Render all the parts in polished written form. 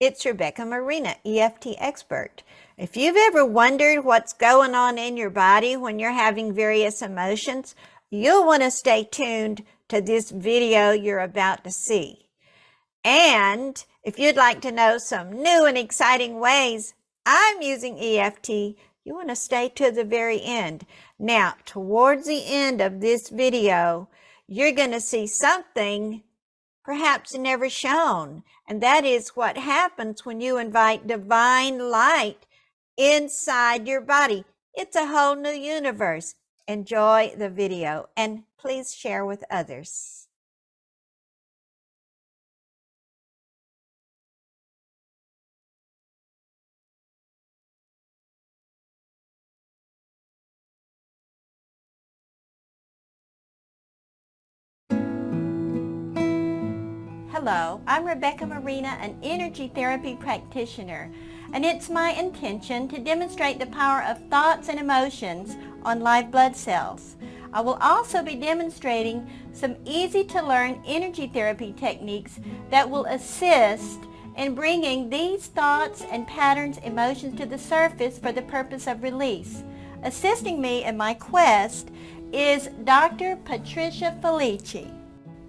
It's Rebecca Marina, EFT expert. If you've ever wondered what's going on in your body when you're having various emotions, you'll want to stay tuned to this video you're about to see. And if you'd like to know some new and exciting ways I'm using EFT, you want to stay to the very end. Now, towards the end of this video, you're going to see something perhaps never shown, and that is what happens when you invite divine light inside your body. It's a whole new universe. Enjoy the video and please share with others. Hello, I'm Rebecca Marina, an energy therapy practitioner, and it's my intention to demonstrate the power of thoughts and emotions on live blood cells. I will also be demonstrating some easy-to-learn energy therapy techniques that will assist in bringing these thoughts and patterns, emotions to the surface for the purpose of release. Assisting me in my quest is Dr. Patricia Felici.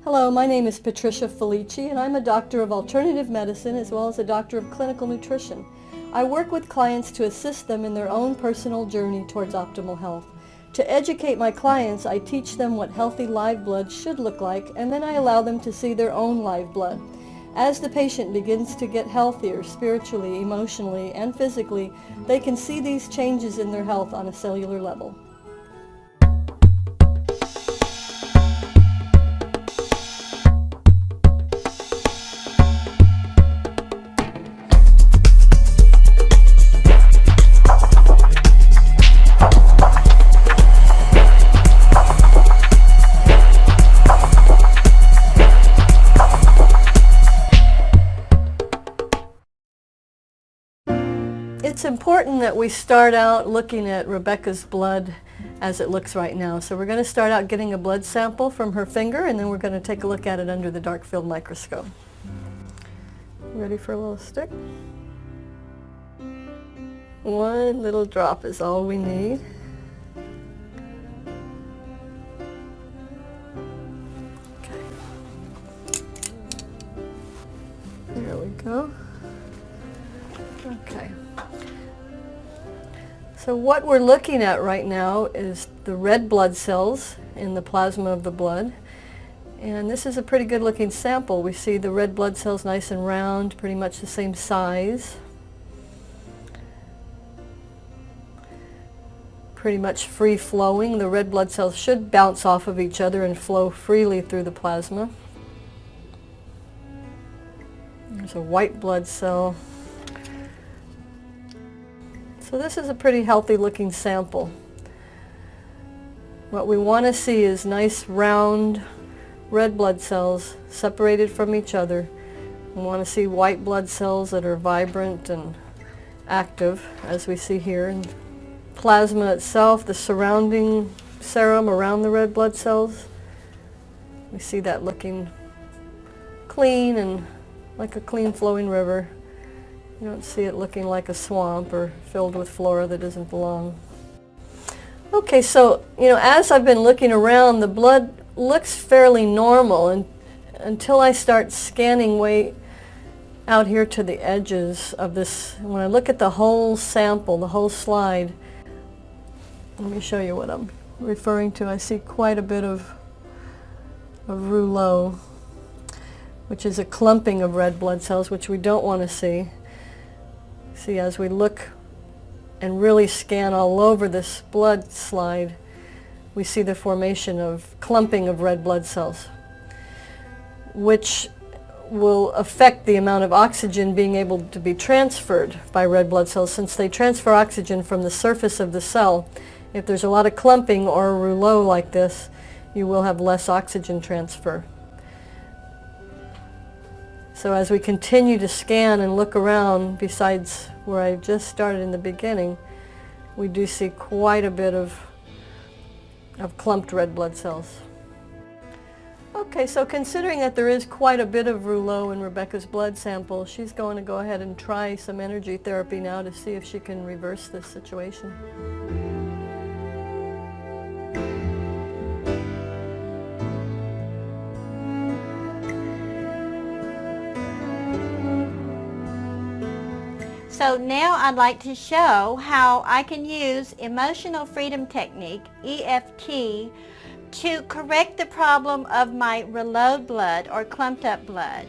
Hello, my name is Patricia Felici, and I'm a doctor of alternative medicine as well as a doctor of clinical nutrition. I work with clients to assist them in their own personal journey towards optimal health. To educate my clients, I teach them what healthy live blood should look like, and then I allow them to see their own live blood. As the patient begins to get healthier spiritually, emotionally, and physically, they can see these changes in their health on a cellular level. It's important that we start out looking at Rebecca's blood as it looks right now. So we're going to start out getting a blood sample from her finger, and then we're going to take a look at it under the dark field microscope. Ready for a little stick? One little drop is all we need. Okay. There we go. Okay. So what we're looking at right now is the red blood cells in the plasma of the blood. And this is a pretty good looking sample. We see the red blood cells nice and round, pretty much the same size. Pretty much free flowing. The red blood cells should bounce off of each other and flow freely through the plasma. There's a white blood cell. So this is a pretty healthy looking sample. What we want to see is nice round red blood cells separated from each other. We want to see white blood cells that are vibrant and active, as we see here. And plasma itself, the surrounding serum around the red blood cells, we see that looking clean and like a clean flowing river. You don't see it looking like a swamp or filled with flora that doesn't belong. Okay, so, as I've been looking around, the blood looks fairly normal until I start scanning way out here to the edges of this. When I look at the whole sample, the whole slide, let me show you what I'm referring to. I see quite a bit of rouleau, which is a clumping of red blood cells, which we don't want to see. See, as we look and really scan all over this blood slide, we see the formation of clumping of red blood cells, which will affect the amount of oxygen being able to be transferred by red blood cells, since they transfer oxygen from the surface of the cell. If there's a lot of clumping or a rouleau like this, you will have less oxygen transfer. So as we continue to scan and look around, besides where I just started in the beginning, we do see quite a bit of clumped red blood cells. Okay, so considering that there is quite a bit of rouleau in Rebecca's blood sample, she's going to go ahead and try some energy therapy now to see if she can reverse this situation. So now I'd like to show how I can use emotional freedom technique, EFT, to correct the problem of my reload blood or clumped up blood.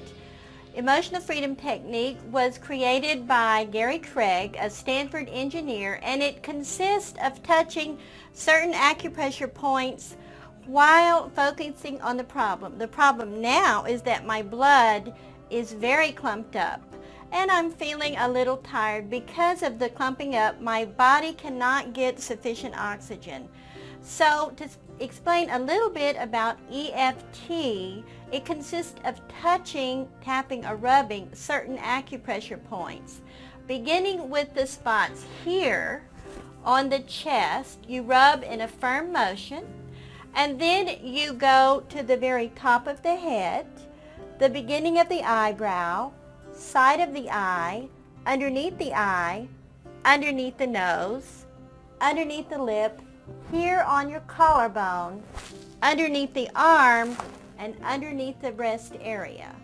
Emotional freedom technique was created by Gary Craig, a Stanford engineer, and it consists of touching certain acupressure points while focusing on the problem. The problem now is that my blood is very clumped up, and I'm feeling a little tired. Because of the clumping up, my body cannot get sufficient oxygen. So to explain a little bit about EFT, it consists of touching, tapping, or rubbing certain acupressure points. Beginning with the spots here on the chest, you rub in a firm motion, and then you go to the very top of the head, the beginning of the eyebrow, side of the eye, underneath the nose, underneath the lip, here on your collarbone, underneath the arm, and underneath the breast area.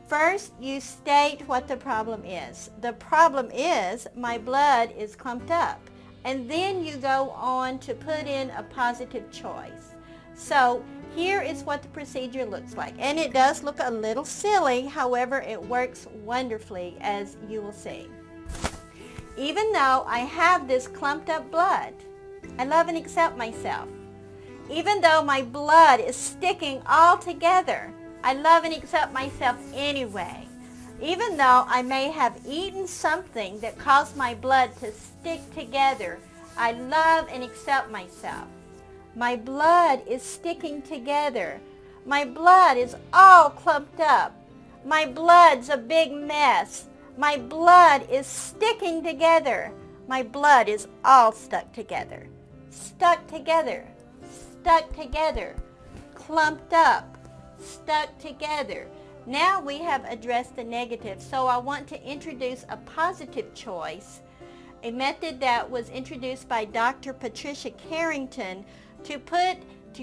First, you state what the problem is. The problem is my blood is clumped up. And then you go on to put in a positive choice. So here is what the procedure looks like. And it does look a little silly, however, it works wonderfully, as you will see. Even though I have this clumped up blood, I love and accept myself. Even though my blood is sticking all together, I love and accept myself anyway. Even though I may have eaten something that caused my blood to stick together, I love and accept myself. My blood is sticking together. My blood is all clumped up. My blood's a big mess. My blood is sticking together. My blood is all stuck together. Stuck together. Stuck together. Clumped up. Stuck together. Now we have addressed the negative, so I want to introduce a positive choice, a method that was introduced by Dr. Patricia Carrington to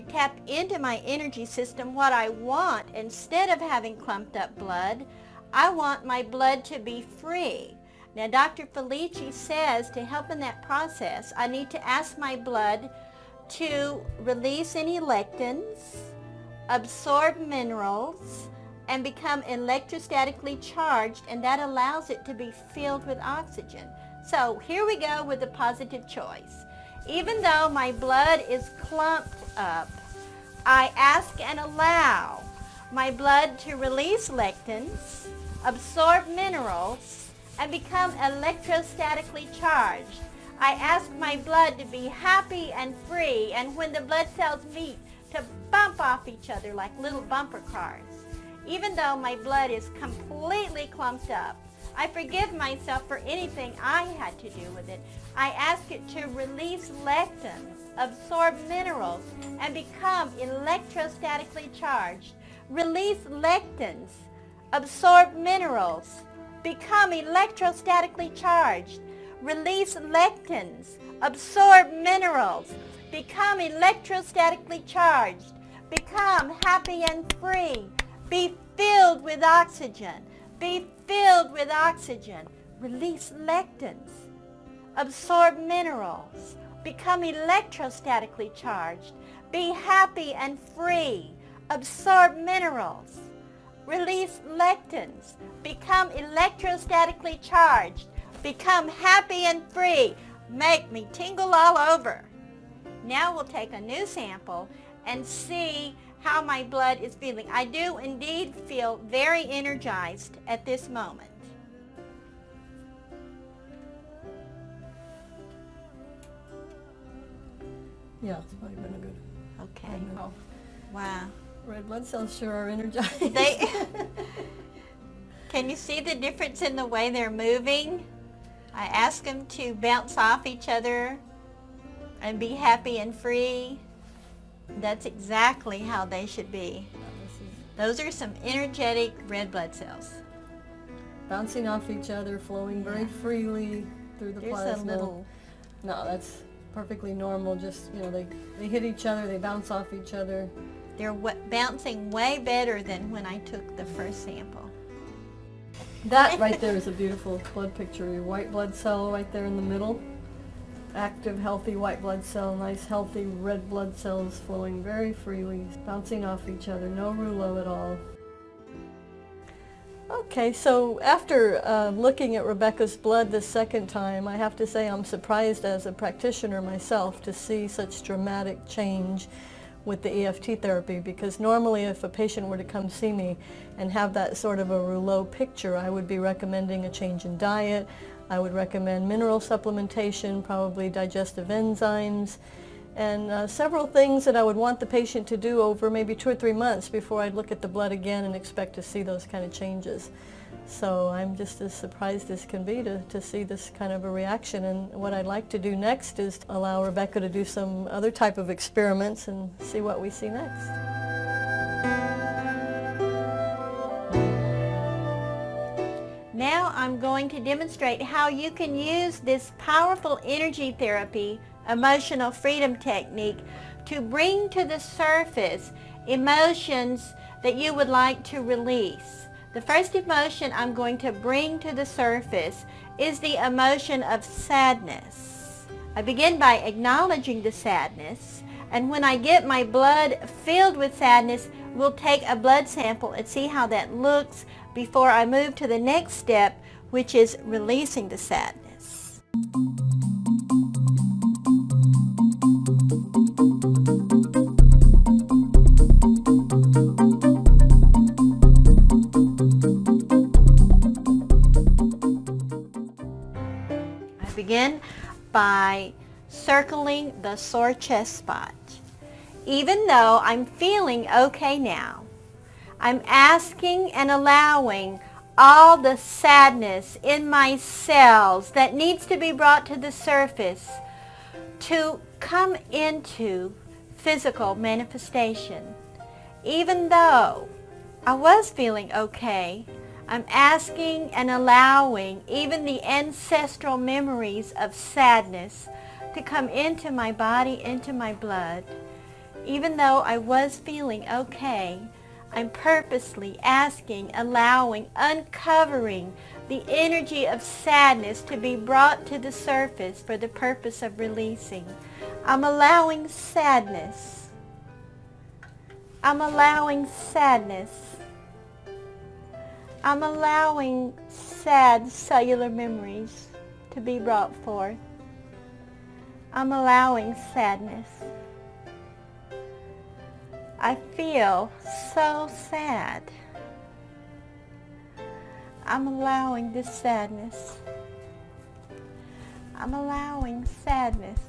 tap into my energy system what I want. Instead of having clumped up blood, I want my blood to be free. Now, Dr. Felici says to help in that process, I need to ask my blood to release any lectins, absorb minerals, and become electrostatically charged, and that allows it to be filled with oxygen. So here we go with the positive choice. Even though my blood is clumped up, I ask and allow my blood to release lectins, absorb minerals, and become electrostatically charged. I ask my blood to be happy and free, and when the blood cells meet, to bump off each other like little bumper cars. Even though my blood is completely clumped up, I forgive myself for anything I had to do with it. I ask it to release lectins, absorb minerals, and become electrostatically charged. Release lectins, absorb minerals, become electrostatically charged. Release lectins, absorb minerals, become electrostatically charged. Become happy and free. Be filled with oxygen. Be filled with oxygen. Release lectins. Absorb minerals. Become electrostatically charged. Be happy and free. Absorb minerals. Release lectins. Become electrostatically charged. Become happy and free. Make me tingle all over. Now we'll take a new sample and see how my blood is feeling. I do indeed feel very energized at this moment. Yeah, it's probably been a good. Okay. Oh, Wow. red blood cells sure are energized. Can you see the difference in the way they're moving? I ask them to bounce off each other and be happy and free. That's exactly how they should be. That was Those are some energetic red blood cells. Bouncing off each other, flowing very freely through the There's plasma. a little... No, that's perfectly normal. Just, you know, they hit each other, they bounce off each other. They're bouncing way better than when I took the first sample. That right there is a beautiful blood picture. Your white blood cell right there in the middle. Active, healthy white blood cell, nice, healthy red blood cells flowing very freely, bouncing off each other, no rouleau at all. Okay, so after looking at Rebecca's blood the second time, I have to say I'm surprised as a practitioner myself to see such dramatic change with the EFT therapy, because normally if a patient were to come see me and have that sort of a rouleau picture, I would be recommending a change in diet. I would recommend mineral supplementation, probably digestive enzymes, and several things that I would want the patient to do over maybe 2 or 3 months before I'd look at the blood again and expect to see those kind of changes. So I'm just as surprised as can be to see this kind of a reaction. And what I'd like to do next is to allow Rebecca to do some other type of experiments and see what we see next. Now I'm going to demonstrate how you can use this powerful energy therapy, emotional freedom technique, to bring to the surface emotions that you would like to release. The first emotion I'm going to bring to the surface is the emotion of sadness. I begin by acknowledging the sadness, and when I get my blood filled with sadness, we'll take a blood sample and see how that looks before I move to the next step, which is releasing the sadness. I begin by circling the sore chest spot. Even though I'm feeling okay now, I'm asking and allowing all the sadness in my cells that needs to be brought to the surface to come into physical manifestation. Even though I was feeling okay, I'm asking and allowing even the ancestral memories of sadness to come into my body, into my blood. Even though I was feeling okay, I'm purposely asking, allowing, uncovering the energy of sadness to be brought to the surface for the purpose of releasing. I'm allowing sadness. I'm allowing sadness. I'm allowing sad cellular memories to be brought forth. I'm allowing sadness. I feel so sad. I'm allowing this sadness. I'm allowing sadness.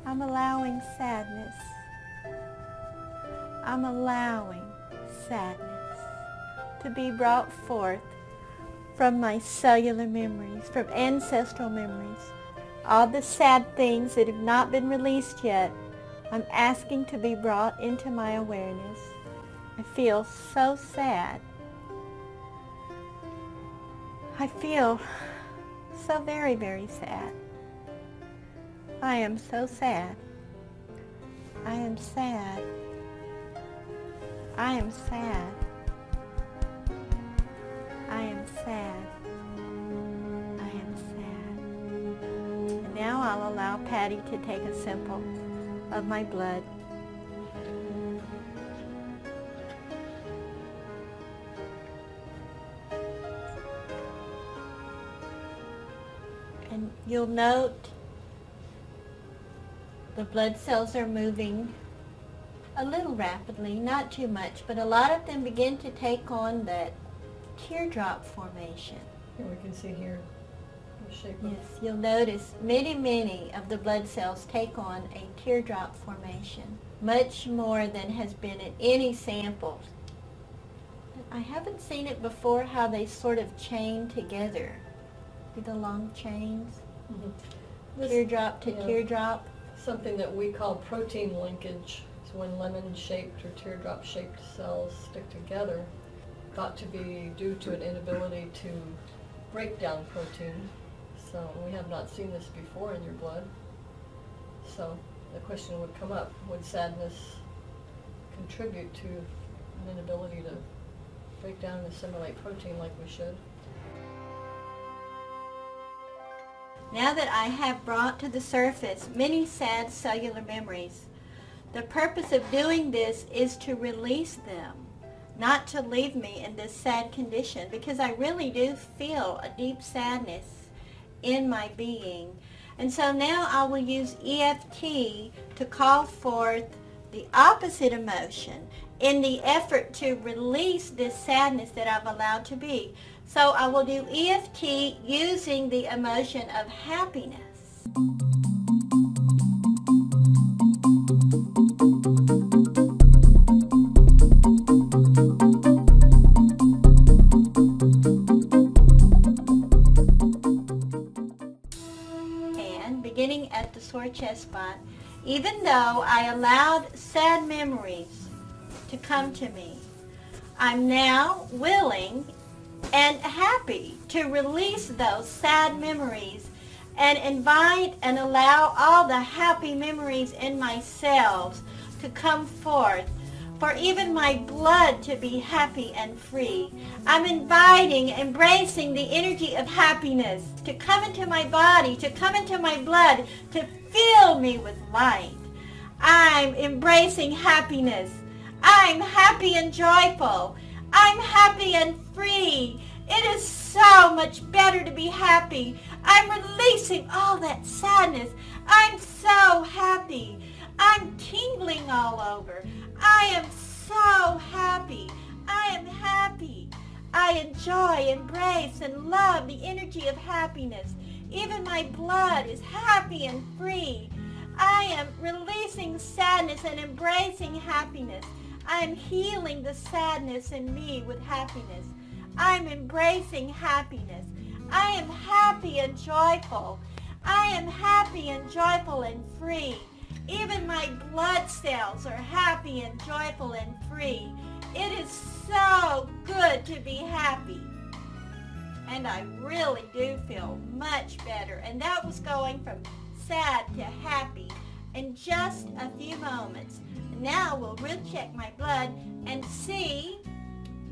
I'm allowing sadness. I'm allowing sadness to be brought forth from my cellular memories, from ancestral memories. All the sad things that have not been released yet, I'm asking to be brought into my awareness. I feel so sad. I feel so very, very sad. I am so sad. I am sad. I am sad. I am sad. I am sad. And now I'll allow Patty to take a sample of my blood. And you'll note the blood cells are moving a little rapidly, not too much, but a lot of them begin to take on that teardrop formation. Here we can see here the shape of. Yes, you'll notice many of the blood cells take on a teardrop formation, much more than has been in any samples. I haven't seen it before, how they sort of chain together. See the long chains? Mm-hmm. Teardrop to teardrop. Something that we call protein linkage. It's So when lemon-shaped or teardrop-shaped cells stick together, thought to be due to an inability to break down protein. So we have not seen this before in your blood. So the question would come up, would sadness contribute to an inability to break down and assimilate protein like we should? Now that I have brought to the surface many sad cellular memories, the purpose of doing this is to release them, not to leave me in this sad condition, because I really do feel a deep sadness in my being. And so now I will use EFT to call forth the opposite emotion in the effort to release this sadness that I've allowed to be. So I will do EFT using the emotion of happiness. And beginning at the sore chest spot, even though I allowed sad memories to come to me, I'm now willing and happy to release those sad memories and invite and allow all the happy memories in my cells to come forth, for even my blood to be happy and free. I'm inviting, embracing the energy of happiness to come into my body, to come into my blood, to fill me with light. I'm embracing happiness. I'm happy and joyful. I'm happy and free. It is so much better to be happy. I'm releasing all that sadness. I'm so happy. I'm tingling all over. I am so happy. I am happy. I enjoy, embrace, and love the energy of happiness. Even my blood is happy and free. I am releasing sadness and embracing happiness. I am healing the sadness in me with happiness. I am embracing happiness. I am happy and joyful. I am happy and joyful and free. Even my blood cells are happy and joyful and free. It is so good to be happy. And I really do feel much better. And that was going from sad to happy in just a few moments. Now we'll recheck my blood and see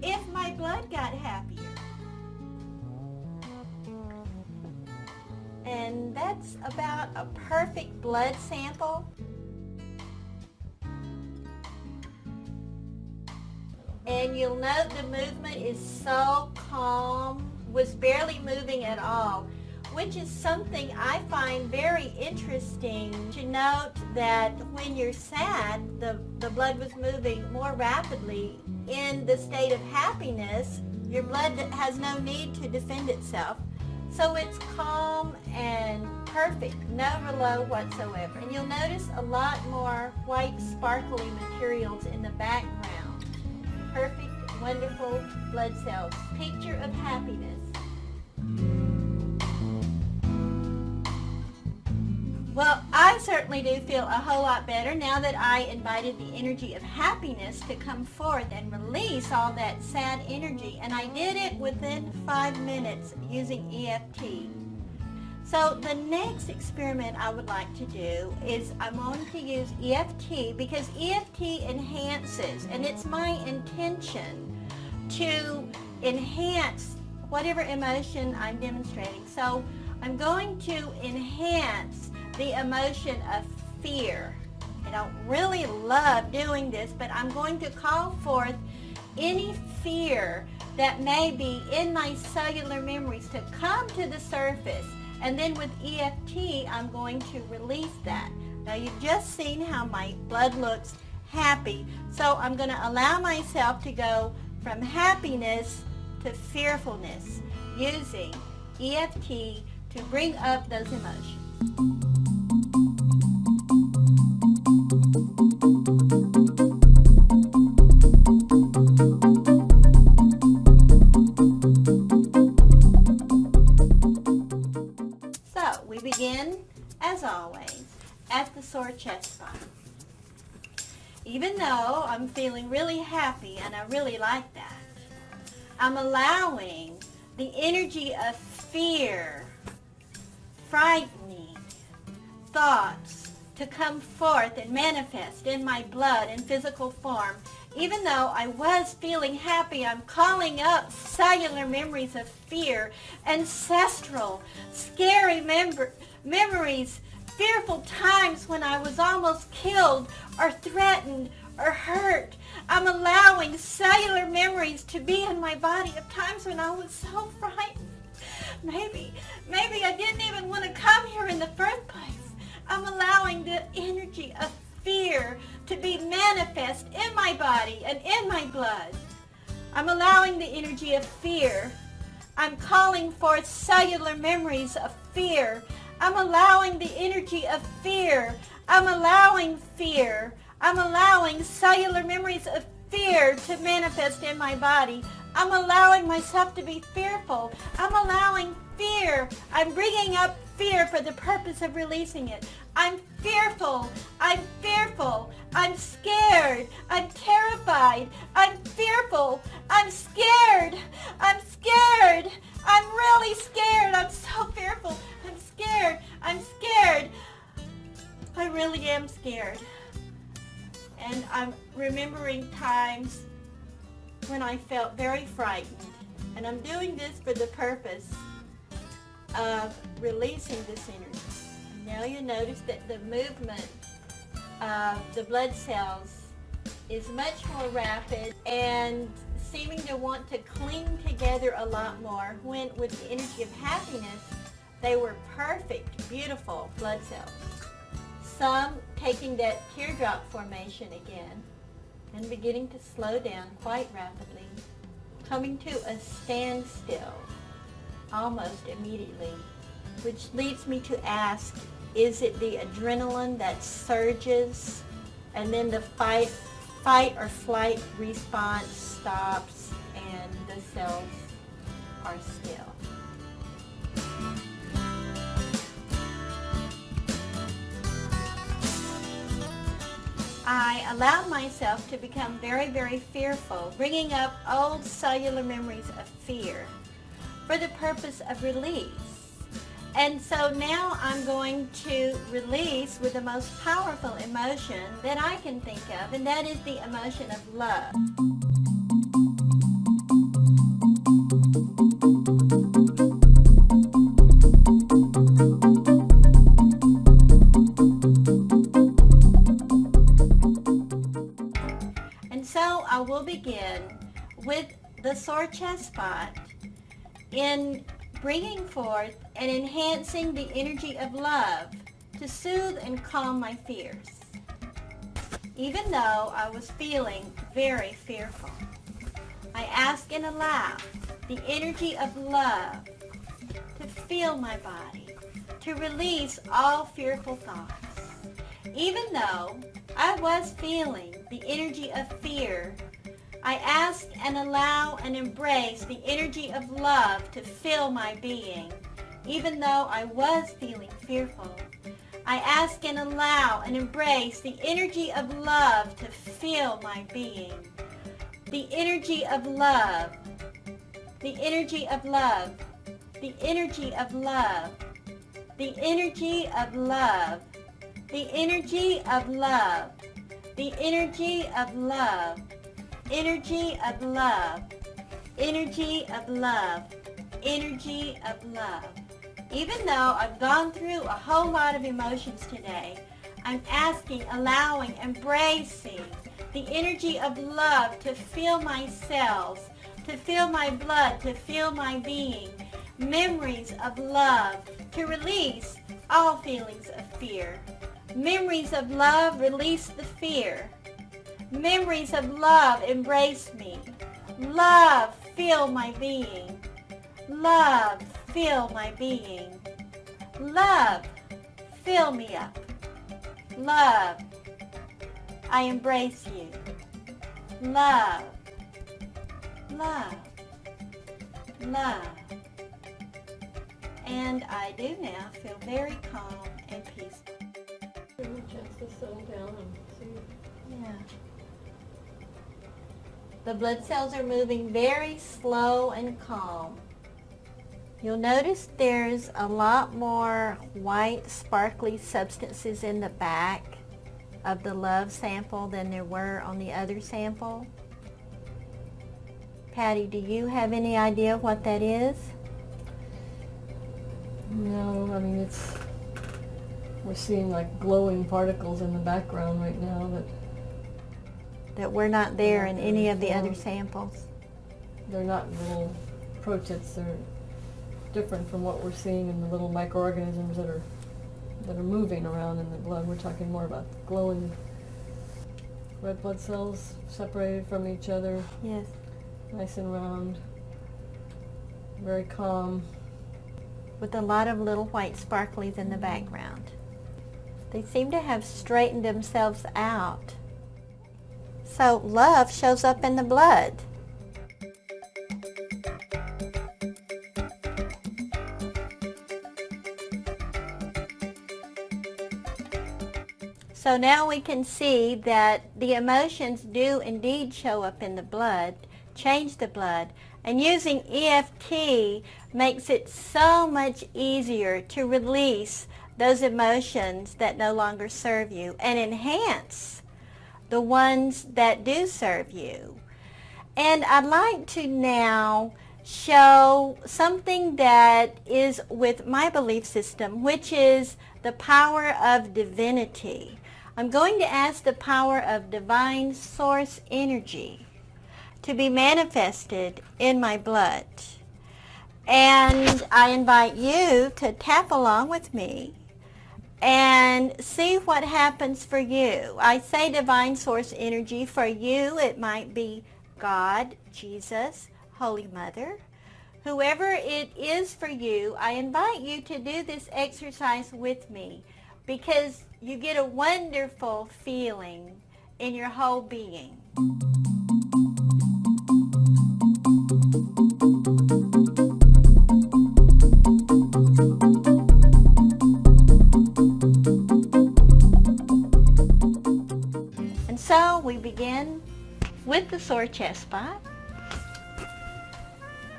if my blood got happier. And that's about a perfect blood sample. And you'll note the movement is so calm, was barely moving at all, which is something I find very interesting to note, that when you're sad, the blood was moving more rapidly. In the state of happiness, your blood has no need to defend itself. So it's calm and perfect, no reload whatsoever. And you'll notice a lot more white sparkly materials in the background. Perfect, wonderful blood cells. Picture of happiness. Well, I certainly do feel a whole lot better now that I invited the energy of happiness to come forth and release all that sad energy. And I did it within 5 minutes using EFT. So the next experiment I would like to do is I'm going to use EFT, because EFT enhances, and it's my intention to enhance whatever emotion I'm demonstrating. So I'm going to enhance the emotion of fear. I don't really love doing this, but I'm going to call forth any fear that may be in my cellular memories to come to the surface. And then with EFT, I'm going to release that. Now you've just seen how my blood looks happy. So I'm going to allow myself to go from happiness to fearfulness using EFT to bring up those emotions. So we begin, as always, at the sore chest spot. even though I'm feeling really happy and I really like that, I'm allowing the energy of fear, frightening thoughts to come forth and manifest in my blood in physical form. Even though I was feeling happy, I'm calling up cellular memories of fear, ancestral, scary memories, fearful times when I was almost killed or threatened or hurt. I'm allowing cellular memories to be in my body of times when I was so frightened. Maybe I didn't even want to come here in the first place. I'm allowing the energy of fear to be manifest in my body and in my blood. I'm allowing the energy of fear. I'm calling forth cellular memories of fear. I'm allowing the energy of fear. I'm allowing fear. I'm allowing cellular memories of fear to manifest in my body. I'm allowing myself to be fearful. I'm allowing fear. I'm bringing up fear for the purpose of releasing it. I'm fearful. I'm fearful. I'm scared. I'm terrified. I'm fearful. I'm scared. I'm scared. I'm really scared. I'm so fearful. I'm scared. I'm scared. I really am scared. And I'm remembering times when I felt very frightened. And I'm doing this for the purpose of releasing this energy. Now you notice that the movement of the blood cells is much more rapid and seeming to want to cling together a lot more, when with the energy of happiness, they were perfect, beautiful blood cells. Some taking that teardrop formation again and beginning to slow down quite rapidly, coming to a standstill almost immediately, which leads me to ask, is it the adrenaline that surges and then the fight or flight response stops and the cells are still? I allowed myself to become very, very fearful, bringing up old cellular memories of fear for the purpose of release. And so now I'm going to release with the most powerful emotion that I can think of, and that is the emotion of love. And so I will begin with the sore chest spot in bringing forth and enhancing the energy of love to soothe and calm my fears. Even though I was feeling very fearful, I ask and allow the energy of love to fill my body, to release all fearful thoughts. Even though I was feeling the energy of fear, I ask and allow and embrace the energy of love to fill my being. Even though I was feeling fearful, I ask and allow and embrace the energy of love to fill my being. The energy of love, the energy of love, the energy of love, the energy of love, the energy of love, the energy of love, energy of love, energy of love, energy of love. Even though I've gone through a whole lot of emotions today, I'm asking, allowing, embracing the energy of love to fill my cells, to fill my blood, to fill my being. Memories of love to release all feelings of fear. Memories of love release the fear. Memories of love embrace me. Love fill my being. Love fill my being. Love fill me up. Love, I embrace you. Love, love, love. And I do now feel very calm and peaceful. Your chest to settle down and see. Yeah. The blood cells are moving very slow and calm. You'll notice there's a lot more white sparkly substances in the back of the love sample than there were on the other sample. Patty, do you have any idea what that is? No, I mean we're seeing like glowing particles in the background right now That were not there in any of the other samples. they're not little protists. They're different from what we're seeing in the little microorganisms that are moving around in the blood. We're talking more about glowing red blood cells separated from each other. Yes. Nice and round. Very calm. With a lot of little white sparklies in the background. They seem to have straightened themselves out. So love shows up in the blood. So now we can see that the emotions do indeed show up in the blood, change the blood, and using EFT makes it so much easier to release those emotions that no longer serve you and enhance the ones that do serve you. And I'd like to now show something that is with my belief system, which is the power of divinity. I'm going to ask the power of divine source energy to be manifested in my blood. And I invite you to tap along with me and see what happens for you. I say divine source energy. For you, it might be God, Jesus, Holy Mother. Whoever it is for you, I invite you to do this exercise with me because you get a wonderful feeling in your whole being. And so we begin with the sore chest spot.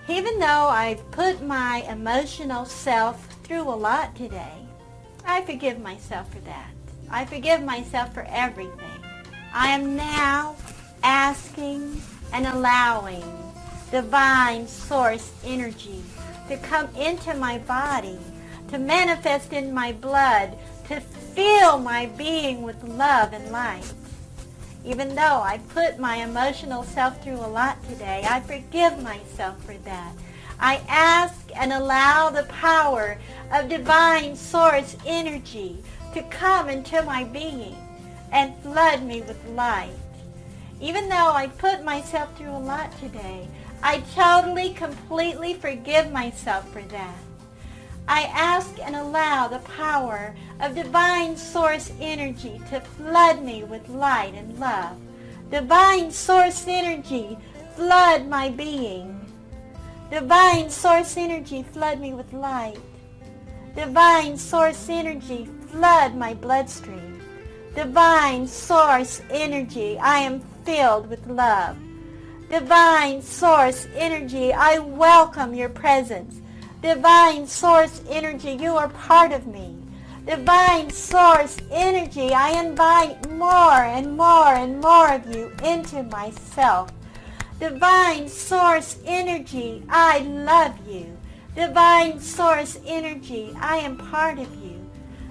Even though I've put my emotional self through a lot today, I forgive myself for that. I forgive myself for everything. I am now asking and allowing divine source energy to come into my body, to manifest in my blood, to fill my being with love and light. Even though I put my emotional self through a lot today, I forgive myself for that. I ask and allow the power of divine source energy to come into my being and flood me with light. Even though I put myself through a lot today, I totally, completely forgive myself for that. I ask and allow the power of divine source energy to flood me with light and love. Divine source energy, flood my being. Divine source energy, flood me with light. Divine source energy, flood my bloodstream. Divine source energy, I am filled with love. Divine source energy, I welcome your presence. Divine source energy, you are part of me. Divine source energy, I invite more and more and more of you into myself. Divine source energy, I love you. Divine source energy, I am part of you.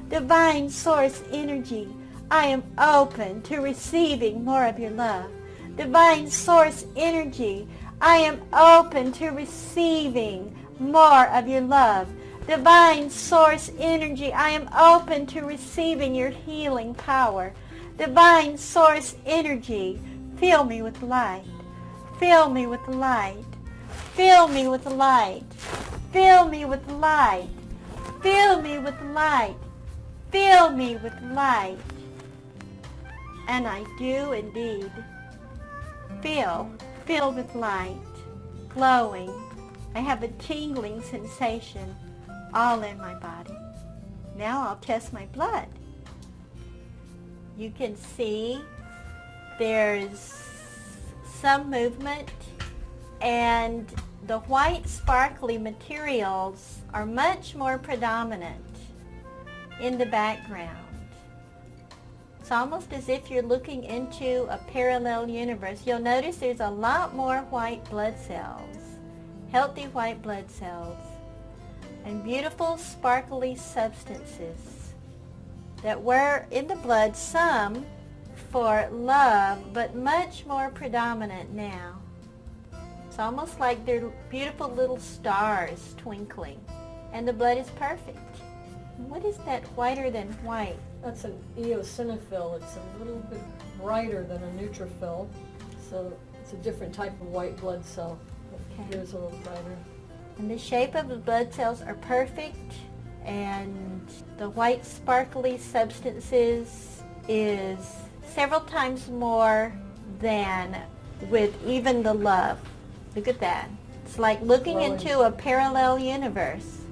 Divine source energy, I am open to receiving more of your love. Divine source energy, I am open to receiving more of your love. Divine source energy, I am open to receiving your healing power. Divine source energy, fill me with light. Fill me with light. Fill me with light. Fill me with light. Fill me with light. Fill me with light. And I do indeed feel filled with light, glowing. I have a tingling sensation all in my body. Now I'll test my blood. You can see there's some movement, and the white sparkly materials are much more predominant in the background. It's almost as if you're looking into a parallel universe. You'll notice there's a lot more white blood cells, healthy white blood cells, and beautiful sparkly substances that were in the blood, some for love, but much more predominant now. It's almost like they're beautiful little stars twinkling, and the blood is perfect. What is that whiter than white? That's an eosinophil. It's a little bit brighter than a neutrophil, so it's a different type of white blood cell. Okay. Here's a little brighter. And the shape of the blood cells are perfect, and the white sparkly substances is several times more than with even the love. Look at that. It's like looking Glowing. into a parallel universe.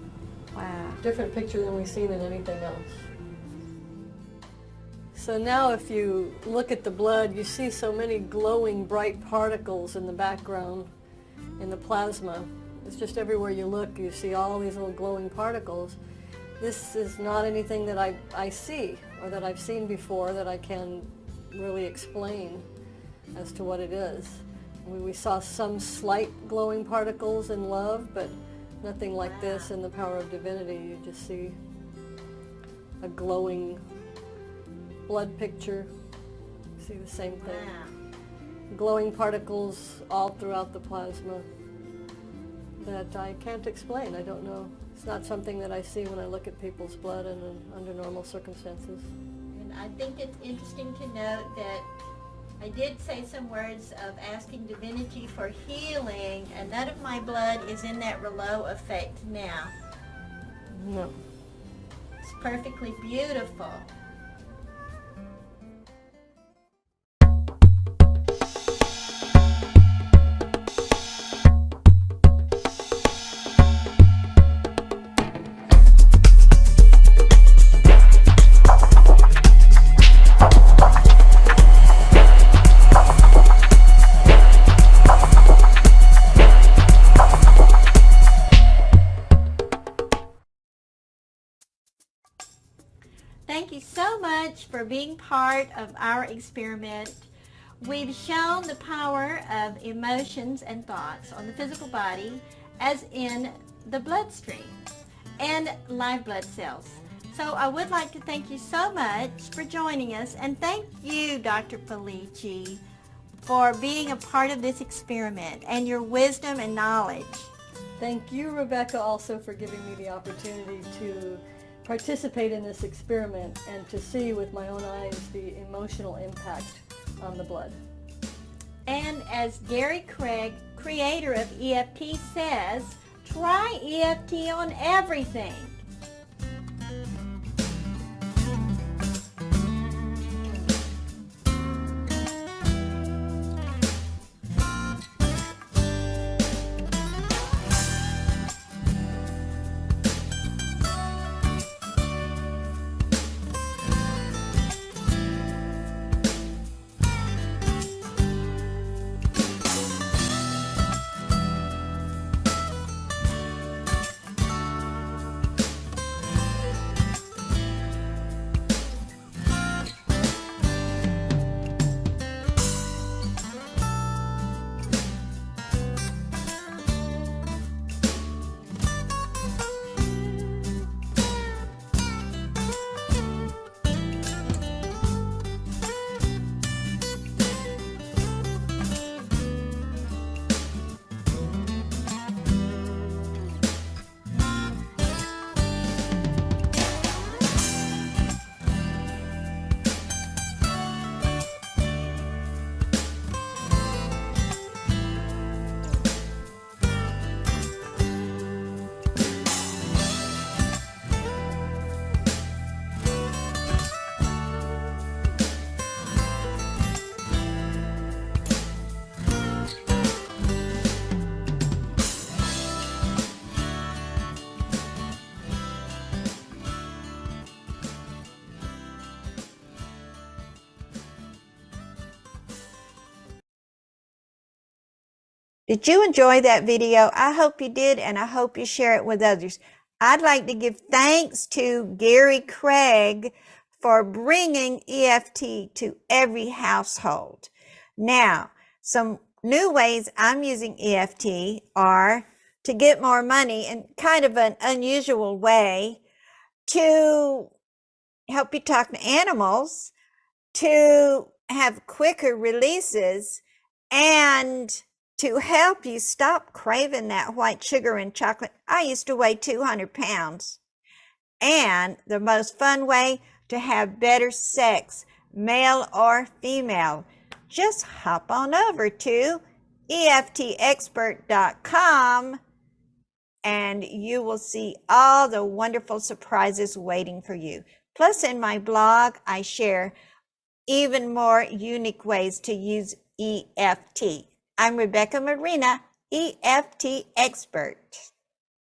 Wow. Different picture than we've seen in anything else. So now if you look at the blood, you see so many glowing bright particles in the background in the plasma. It's just everywhere you look, you see all these little glowing particles. This is not anything that I see or that I've seen before that I can really explain as to what it is. We saw some slight glowing particles in love, but nothing like this in the power of divinity. You just see a glowing blood picture. You see the same thing. Wow. Glowing particles all throughout the plasma that I can't explain. I don't know. It's not something that I see when I look at people's blood under normal circumstances. And I think it's interesting to note that I did say some words of asking divinity for healing, and none of my blood is in that Rouleau effect now. No. It's perfectly beautiful. Thank you so much for being part of our experiment. We've shown the power of emotions and thoughts on the physical body as in the bloodstream and live blood cells. So I would like to thank you so much for joining us, and thank you, Dr. Felici, for being a part of this experiment and your wisdom and knowledge. Thank you, Rebecca, also for giving me the opportunity to participate in this experiment and to see with my own eyes the emotional impact on the blood. And as Gary Craig, creator of EFT, says, try EFT on everything. Did you enjoy that video? I hope you did, and I hope you share it with others. I'd like to give thanks to Gary Craig for bringing EFT to every household. Now, some new ways I'm using EFT are to get more money in kind of an unusual way, to help you talk to animals, to have quicker releases, and to help you stop craving that white sugar and chocolate. I used to weigh 200 pounds. And the most fun way to have better sex, male or female. Just hop on over to EFTexpert.com and you will see all the wonderful surprises waiting for you. Plus, in my blog, I share even more unique ways to use EFT. I'm Rebecca Marina, EFT Expert.